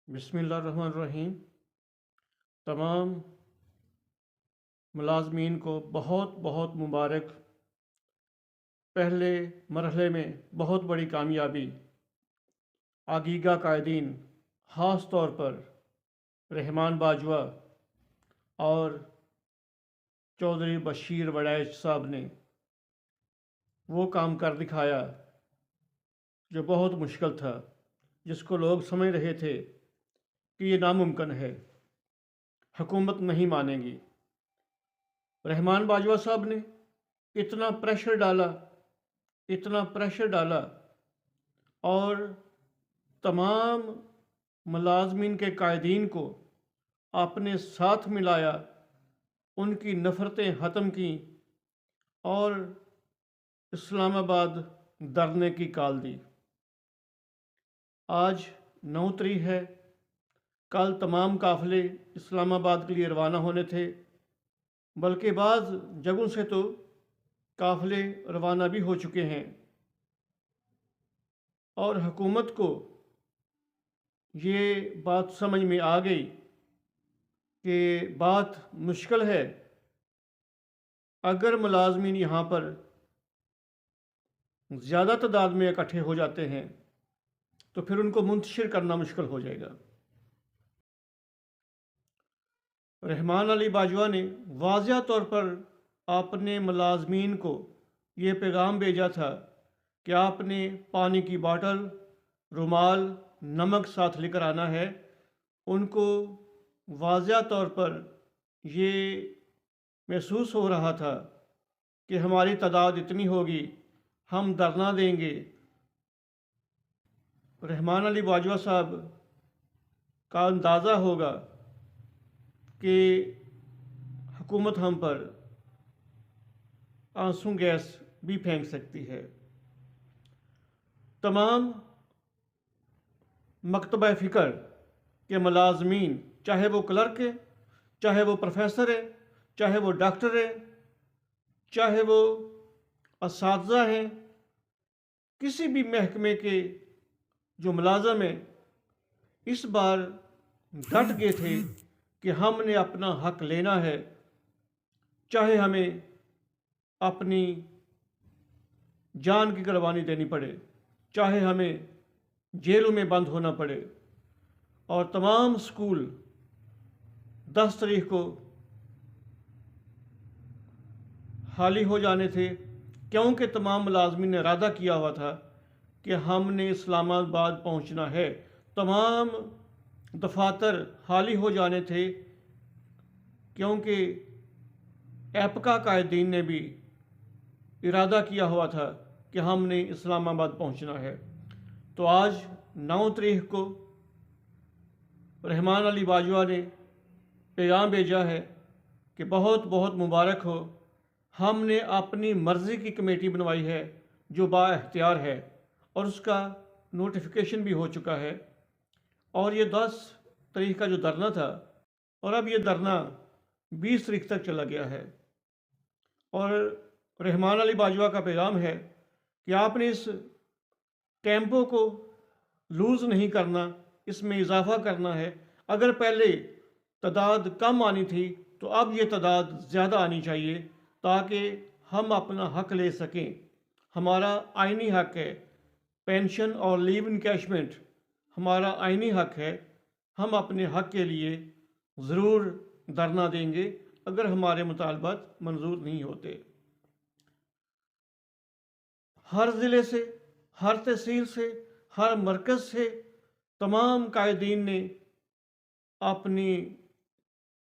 بسم اللہ الرحمن الرحیم۔ تمام ملازمین کو بہت بہت مبارک۔ پہلے مرحلے میں بہت بڑی کامیابی۔ آگیگا قائدین، خاص طور پر رحمان باجوہ اور چودھری بشیر وڑائچ صاحب نے وہ کام کر دکھایا جو بہت مشکل تھا، جس کو لوگ سمجھ رہے تھے کہ یہ ناممکن ہے، حکومت نہیں مانے گی۔ رحمان باجوہ صاحب نے اتنا پریشر ڈالا اور تمام ملازمین کے قائدین کو اپنے ساتھ ملایا، ان کی نفرتیں ختم کیں اور اسلام آباد دھرنے کی کال دی۔ آج 9 تاریخ ہے، کل تمام قافلے اسلام آباد کے لیے روانہ ہونے تھے، بلکہ بعض جگہوں سے تو قافلے روانہ بھی ہو چکے ہیں، اور حکومت کو یہ بات سمجھ میں آ گئی کہ بات مشکل ہے۔ اگر ملازمین یہاں پر زیادہ تعداد میں اکٹھے ہو جاتے ہیں تو پھر ان کو منتشر کرنا مشکل ہو جائے گا۔ رحمان علی باجوہ نے واضح طور پر اپنے ملازمین کو یہ پیغام بھیجا تھا کہ آپ نے پانی کی باٹل، رومال، نمک ساتھ لے کر آنا ہے۔ ان کو واضح طور پر یہ محسوس ہو رہا تھا کہ ہماری تعداد اتنی ہوگی، ہم دھرنا دیں گے۔ رحمان علی باجوہ صاحب کا اندازہ ہوگا کہ حکومت ہم پر آنسو گیس بھی پھینک سکتی ہے۔ تمام مکتبہ فکر کے ملازمین، چاہے وہ کلرک ہیں، چاہے وہ پروفیسر ہیں، چاہے وہ ڈاکٹر ہیں، چاہے وہ اساتذہ ہیں، کسی بھی محکمے کے جو ملازم ہیں، اس بار ڈٹ گئے تھے کہ ہم نے اپنا حق لینا ہے، چاہے ہمیں اپنی جان کی قربانی دینی پڑے، چاہے ہمیں جیلوں میں بند ہونا پڑے۔ اور تمام سکول 10 تاریخ کو خالی ہو جانے تھے، کیونکہ تمام ملازمین نے ارادہ کیا ہوا تھا کہ ہم نے اسلام آباد پہنچنا ہے۔ تمام دفاتر خالی ہو جانے تھے، کیونکہ ایپکا قائدین نے بھی ارادہ کیا ہوا تھا کہ ہم نے اسلام آباد پہنچنا ہے۔ تو آج 9 تاریخ کو رحمان علی باجوہ نے پیغام بھیجا ہے کہ بہت بہت مبارک ہو، ہم نے اپنی مرضی کی کمیٹی بنوائی ہے جو با اختیار ہے، اور اس کا نوٹیفیکیشن بھی ہو چکا ہے، اور یہ 10 تاریخ کا جو دھرنا تھا، اور اب یہ دھرنا 20 تاریخ تک چلا گیا ہے۔ اور رحمان علی باجوہ کا پیغام ہے کہ آپ نے اس ٹیمپو کو لوز نہیں کرنا، اس میں اضافہ کرنا ہے۔ اگر پہلے تعداد کم آنی تھی تو اب یہ تعداد زیادہ آنی چاہیے، تاکہ ہم اپنا حق لے سکیں۔ ہمارا آئینی حق ہے، پینشن اور لیو انکیشمنٹ ہمارا آئینی حق ہے۔ ہم اپنے حق کے لیے ضرور دھرنا دیں گے اگر ہمارے مطالبات منظور نہیں ہوتے۔ ہر ضلع سے، ہر تحصیل سے، ہر مرکز سے تمام قائدین نے اپنی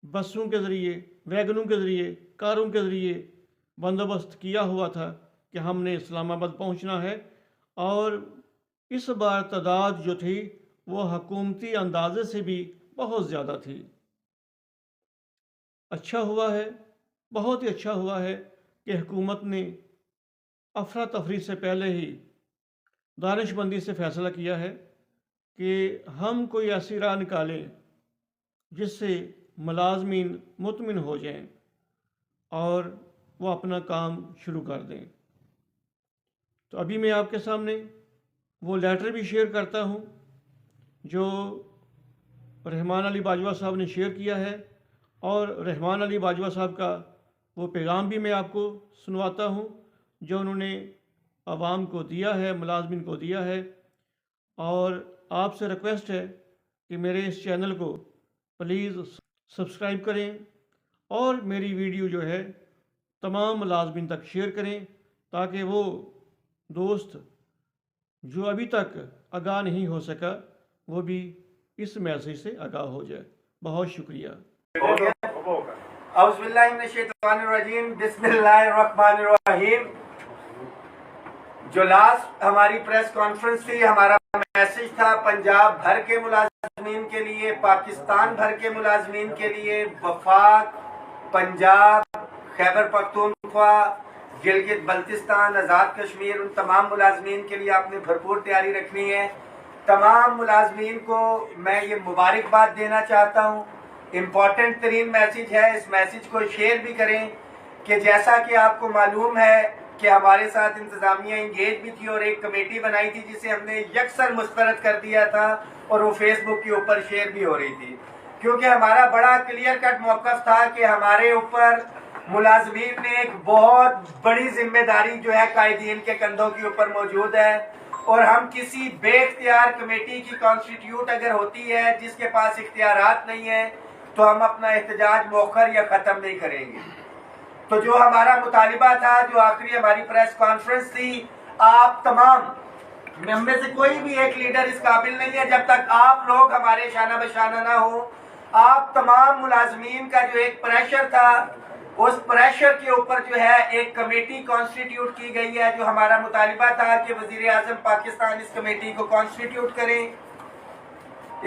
بسوں کے ذریعے، ویگنوں کے ذریعے، کاروں کے ذریعے بندوبست کیا ہوا تھا کہ ہم نے اسلام آباد پہنچنا ہے، اور اس بار تعداد جو تھی وہ حکومتی اندازے سے بھی بہت زیادہ تھی۔ اچھا ہوا ہے، بہت ہی اچھا ہوا ہے کہ حکومت نے افراتفری سے پہلے ہی دانش مندی سے فیصلہ کیا ہے کہ ہم کوئی ایسی راہ نکالیں جس سے ملازمین مطمئن ہو جائیں اور وہ اپنا کام شروع کر دیں۔ تو ابھی میں آپ کے سامنے وہ لیٹر بھی شیئر کرتا ہوں جو رحمان علی باجوہ صاحب نے شیئر کیا ہے، اور رحمان علی باجوہ صاحب کا وہ پیغام بھی میں آپ کو سنواتا ہوں جو انہوں نے عوام کو دیا ہے، ملازمین کو دیا ہے۔ اور آپ سے ریکویسٹ ہے کہ میرے اس چینل کو پلیز سبسکرائب کریں، اور میری ویڈیو جو ہے تمام ملازمین تک شیئر کریں، تاکہ وہ دوست جو ابھی تک آگاہ نہیں ہو سکا وہ بھی اس میسیج سے آگاہ ہو جائے۔ بہت شکریہ۔ اعوذ باللہ من الشیطان الرجیم، بسم اللہ الرحمن الرحیم۔ جو لاسٹ ہماری پریس کانفرنس تھی، ہمارا میسیج تھا پنجاب بھر کے ملازمین کے لیے، پاکستان بھر کے ملازمین کے لیے، وفاق، پنجاب، خیبر پختونخوا، گلگت بلتستان، آزاد کشمیر، ان تمام ملازمین کے لیے آپ نے بھرپور تیاری رکھنی ہے۔ تمام ملازمین کو میں یہ مبارکباد دینا چاہتا ہوں۔ امپورٹنٹ ترین میسیج ہے، اس میسیج کو شیئر بھی کریں کہ جیسا کہ آپ کو معلوم ہے کہ ہمارے ساتھ انتظامیہ انگیج بھی تھی اور ایک کمیٹی بنائی تھی جسے ہم نے یکسر مسترد کر دیا تھا، اور وہ فیس بک کے اوپر شیئر بھی ہو رہی تھی، کیونکہ ہمارا بڑا کلیئر کٹ موقف تھا کہ ہمارے اوپر ملازمین نے ایک بہت بڑی ذمہ داری جو ہے قائدین کے کندھوں کے اوپر موجود ہے، اور ہم کسی بے اختیار کمیٹی کی کانسٹیٹیوٹ اگر ہوتی ہے جس کے پاس اختیارات نہیں ہیں تو ہم اپنا احتجاج مؤخر یا ختم نہیں کریں گے۔ تو جو ہمارا مطالبہ تھا، جو آخری ہماری پریس کانفرنس تھی، آپ تمام ہم میں سے کوئی بھی ایک لیڈر اس قابل نہیں ہے جب تک آپ لوگ ہمارے شانہ بشانہ نہ ہوں۔ آپ تمام ملازمین کا جو ایک پریشر تھا، اس پریشر کے اوپر جو ہے ایک کمیٹی کانسٹیٹیوٹ کی گئی ہے، جو ہمارا مطالبہ تھا کہ وزیر اعظم پاکستان اس کمیٹی کو کانسٹیٹیوٹ کریں۔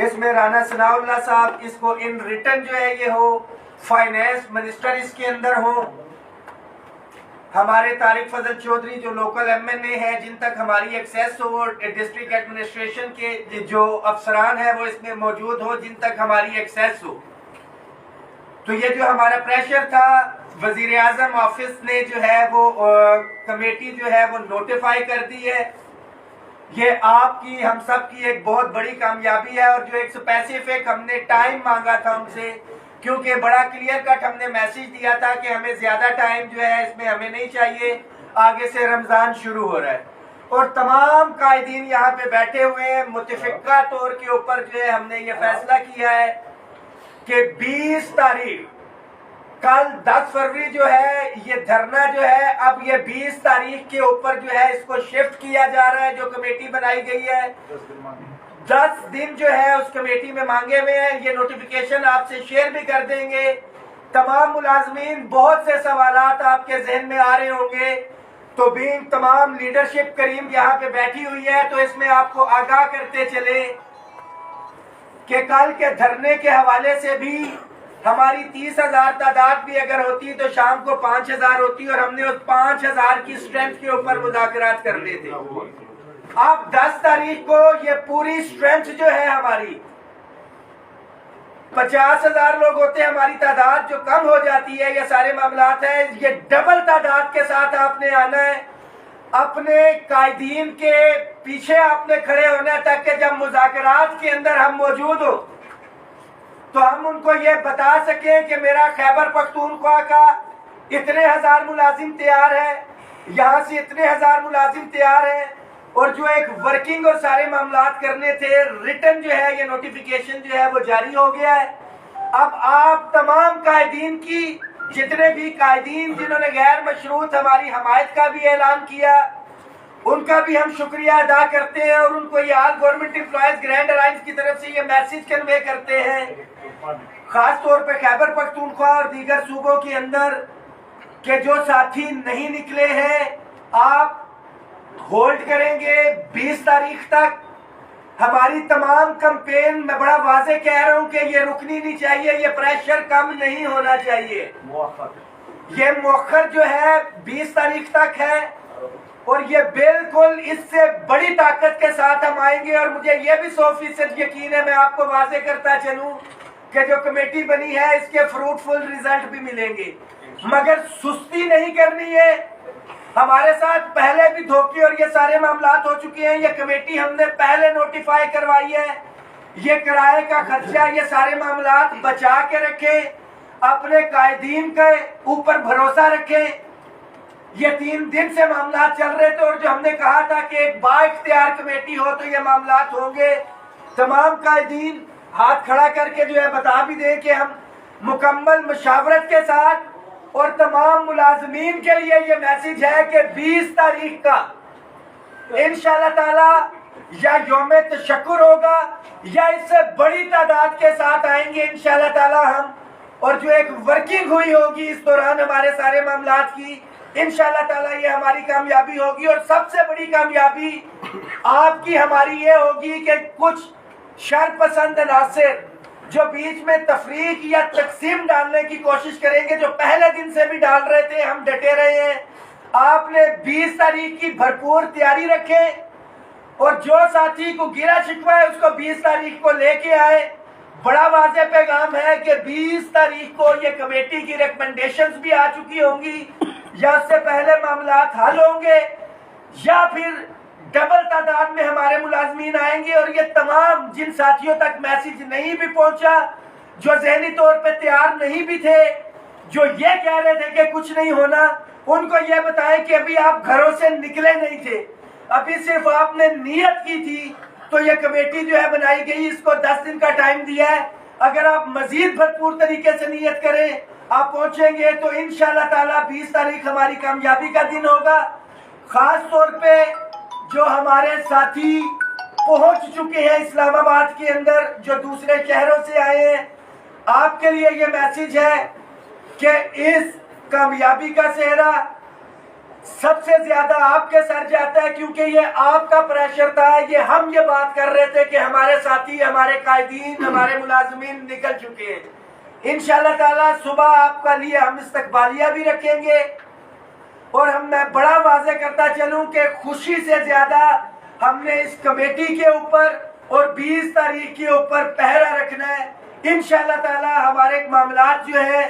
اس میں رانا ثناء اللہ صاحب اس کو ان ریٹن جو ہے یہ ہو، فائنینس منسٹر اس کے اندر ہو، ہمارے طارق فضل چودھری جو لوکل ایم این اے ہیں جن تک ہماری ایکسیس ہو، ڈسٹرکٹ ایڈمنسٹریشن کے جو افسران ہیں وہ اس میں موجود ہو جن تک ہماری ایکسیس ہو۔ تو یہ جو ہمارا پریشر تھا، وزیر اعظم آفس نے جو ہے وہ کمیٹی جو ہے وہ نوٹیفائی کر دی ہے۔ یہ آپ کی، ہم سب کی ایک بہت بڑی کامیابی ہے، اور جو ایک اسپیسیفک ہم نے ٹائم مانگا تھا ان سے، کیونکہ بڑا کلیئر کٹ ہم نے میسیج دیا تھا کہ ہمیں زیادہ ٹائم جو ہے اس میں ہمیں نہیں چاہیے، آگے سے رمضان شروع ہو رہا ہے، اور تمام قائدین یہاں پہ بیٹھے ہوئے ہیں۔ متفقہ طور کے اوپر جو ہے ہم نے یہ فیصلہ کیا ہے کہ 20 تاریخ کل 10 فروری جو ہے یہ دھرنا جو ہے اب یہ 20 تاریخ کے اوپر جو ہے اس کو شفٹ کیا جا رہا ہے، جو کمیٹی بنائی گئی ہے 10 دن جو ہے اس کمیٹی میں مانگے ہوئے ہیں۔ یہ نوٹیفیکیشن آپ سے شیئر بھی کر دیں گے۔ تمام ملازمین، بہت سے سوالات آپ کے ذہن میں آ رہے ہوں گے، تو بھی تمام لیڈرشپ کریم یہاں پہ بیٹھی ہوئی ہے، تو اس میں آپ کو آگاہ کرتے چلیں کہ کل کے دھرنے کے حوالے سے بھی ہماری 30,000 تعداد بھی اگر ہوتی تو شام کو 5,000 ہوتی، اور ہم نے اس 5,000 کی اسٹرینتھ کے اوپر مذاکرات کرنے تھے۔ اب 10 تاریخ کو یہ پوری اسٹرینتھ جو ہے ہماری 50,000 لوگ ہوتے ہیں، ہماری تعداد جو کم ہو جاتی ہے، یہ سارے معاملات ہیں، یہ ڈبل تعداد کے ساتھ آپ نے آنا ہے، اپنے قائدین کے پیچھے آپ نے کھڑے ہونا ہے، تاکہ جب مذاکرات کے اندر ہم موجود ہو تو ہم ان کو یہ بتا سکیں کہ میرا خیبر پختونخوا کا اتنے ہزار ملازم تیار ہے، یہاں سے اتنے ہزار ملازم تیار ہیں، اور جو ایک ورکنگ اور سارے معاملات کرنے تھے، ریٹن جو ہے یہ نوٹیفیکیشن جو ہے وہ جاری ہو گیا ہے۔ اب آپ تمام قائدین کی، جتنے بھی قائدین جنہوں نے غیر مشروط ہماری حمایت کا بھی اعلان کیا، ان کا بھی ہم شکریہ ادا کرتے ہیں، اور ان کو یہ آل گورنمنٹ امپلائیز گرینڈ الائنس کی طرف سے یہ میسیج کنوے کرتے ہیں، خاص طور پہ خیبر پختونخوا اور دیگر صوبوں کے اندر، کہ جو ساتھی نہیں نکلے ہیں آپ ہولڈ کریں گے 20 تاریخ تک۔ ہماری تمام کمپین میں بڑا واضح کہہ رہا ہوں کہ یہ رکنی نہیں چاہیے، یہ پریشر کم نہیں ہونا چاہیے، یہ مؤخر جو ہے 20 تاریخ تک ہے، اور یہ بالکل اس سے بڑی طاقت کے ساتھ ہم آئیں گے، اور مجھے یہ بھی 100% یقین ہے، میں آپ کو واضح کرتا چلوں کہ جو کمیٹی بنی ہے اس کے فروٹفل ریزلٹ بھی ملیں گے، مگر سستی نہیں کرنی ہے۔ ہمارے ساتھ پہلے بھی دھوکے اور یہ سارے معاملات ہو چکے ہیں، یہ کمیٹی ہم نے پہلے نوٹیفائی کروائی ہے، یہ کرائے کا خرچہ، یہ سارے معاملات بچا کے رکھیں، اپنے قائدین کے اوپر بھروسہ رکھیں۔ یہ 3 دن سے معاملات چل رہے تھے، اور جو ہم نے کہا تھا کہ ایک با اختیار کمیٹی ہو تو یہ معاملات ہوں گے۔ تمام قائدین ہاتھ کھڑا کر کے جو ہے بتا بھی دیں کہ ہم مکمل مشاورت کے ساتھ، اور تمام ملازمین کے لیے یہ میسج ہے کہ 20 تاریخ کا انشاءاللہ تعالی یا یوم تشکر ہوگا یا اس سے بڑی تعداد کے ساتھ آئیں گے انشاءاللہ تعالی ہم، اور جو ایک ورکنگ ہوئی ہوگی اس دوران ہمارے سارے معاملات کی، انشاءاللہ تعالی یہ ہماری کامیابی ہوگی۔ اور سب سے بڑی کامیابی آپ کی ہماری یہ ہوگی کہ کچھ شر پسند عناصر جو بیچ میں تفریق یا تقسیم ڈالنے کی کوشش کریں گے، جو پہلے دن سے بھی ڈال رہے تھے، ہم ڈٹے رہے ہیں۔ آپ نے 20 تاریخ کی بھرپور تیاری رکھیں، اور جو ساتھی کو گرا شکوا ہے اس کو 20 تاریخ کو لے کے آئے۔ بڑا واضح پیغام ہے کہ 20 تاریخ کو یہ کمیٹی کی ریکمنڈیشنز بھی آ چکی ہوں گی، یا اس سے پہلے معاملات حل ہوں گے، یا پھر ڈبل تعداد میں ہمارے ملازمین آئیں گے۔ اور یہ تمام جن ساتھیوں تک میسج نہیں بھی پہنچا، جو ذہنی طور پہ تیار نہیں بھی تھے، جو یہ کہہ رہے تھے کہ کچھ نہیں ہونا، ان کو یہ بتائیں کہ ابھی آپ گھروں سے نکلے نہیں تھے، ابھی صرف آپ نے نیت کی تھی۔ تو یہ کمیٹی جو ہے بنائی گئی، اس کو 10 دن کا ٹائم دیا ہے۔ اگر آپ مزید بھرپور طریقے سے نیت کریں، آپ پہنچیں گے تو انشاءاللہ تعالی 20 تاریخ ہماری کامیابی کا دن ہوگا۔ خاص طور پہ جو ہمارے ساتھی پہنچ چکے ہیں اسلام آباد کے اندر، جو دوسرے شہروں سے آئے ہیں، آپ کے لیے یہ میسج ہے کہ اس کامیابی کا سہرا سب سے زیادہ آپ کے سر جاتا ہے، کیونکہ یہ آپ کا پریشر تھا۔ ہم یہ بات کر رہے تھے کہ ہمارے ساتھی، ہمارے قائدین، ہمارے ملازمین نکل چکے ہیں۔ انشاءاللہ تعالی صبح آپ کا لیے ہم استقبالیہ بھی رکھیں گے، اور میں بڑا واضح کرتا چلوں کہ خوشی سے زیادہ ہم نے اس کمیٹی کے اوپر اور 20 تاریخ کے اوپر پہرا رکھنا ہے۔ انشاءاللہ تعالی ہمارے معاملات جو ہے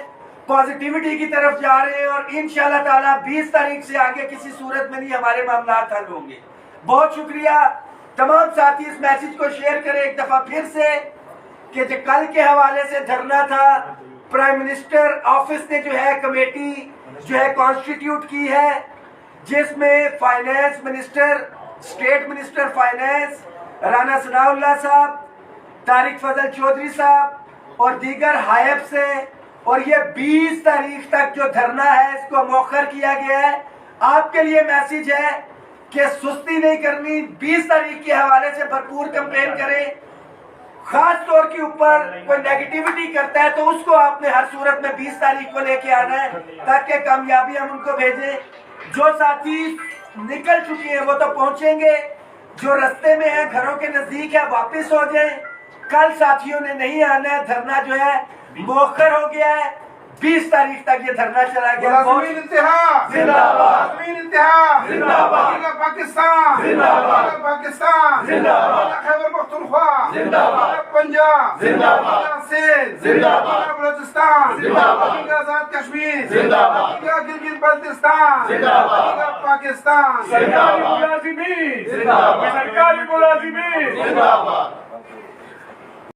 پازیٹیوٹی کی طرف جا رہے ہیں، اور انشاءاللہ تعالی 20 تاریخ سے آگے کسی صورت میں نہیں ہمارے معاملات حل ہوں گے۔ بہت شکریہ۔ تمام ساتھی اس میسج کو شیئر کریں ایک دفعہ پھر سے، کہ جو کل کے حوالے سے دھرنا تھا، پرائم منسٹر آفس نے جو ہے کمیٹی جو ہے کانسٹیٹیوٹ کی ہے، جس میں finance minister, state minister finance Rana Sanaullah صاحب، طارق فضل چودھری صاحب اور دیگر حائب سے، اور یہ 20 تاریخ تک جو دھرنا ہے اس کو مؤخر کیا گیا ہے۔ آپ کے لیے میسج ہے کہ سستی نہیں کرنی، 20 تاریخ کے حوالے سے بھرپور کمپین کریں۔ خاص طور کے اوپر کوئی نیگیٹیوٹی کرتا ہے تو اس کو آپ نے ہر صورت میں 20 تاریخ کو لے کے آنا ہے، تاکہ کامیابی ہم ان کو بھیجیں۔ جو ساتھی نکل چکے ہیں وہ تو پہنچیں گے، جو رستے میں ہیں، گھروں کے نزدیک ہے، واپس ہو جائیں۔ کل ساتھیوں نے نہیں آنا ہے، دھرنا جو ہے مؤخر ہو گیا ہے، 20 تاریخ تک یہ دھرنا چلا گیا۔ ملازمین اتحاد زندہ باد، ملازمین اتحاد زندہ باد، پاکستان زندہ باد، پاکستان زندہ باد، خیبر پختونخوا زندہ باد، پنجاب زندہ باد، سندھ زندہ باد، بلوچستان زندہ باد، آزاد کشمیر زندہ باد، گلگت بلتستان زندہ باد، پاکستان زندہ باد، ملازمین زندہ باد، سرکاری ملازمین زندہ باد۔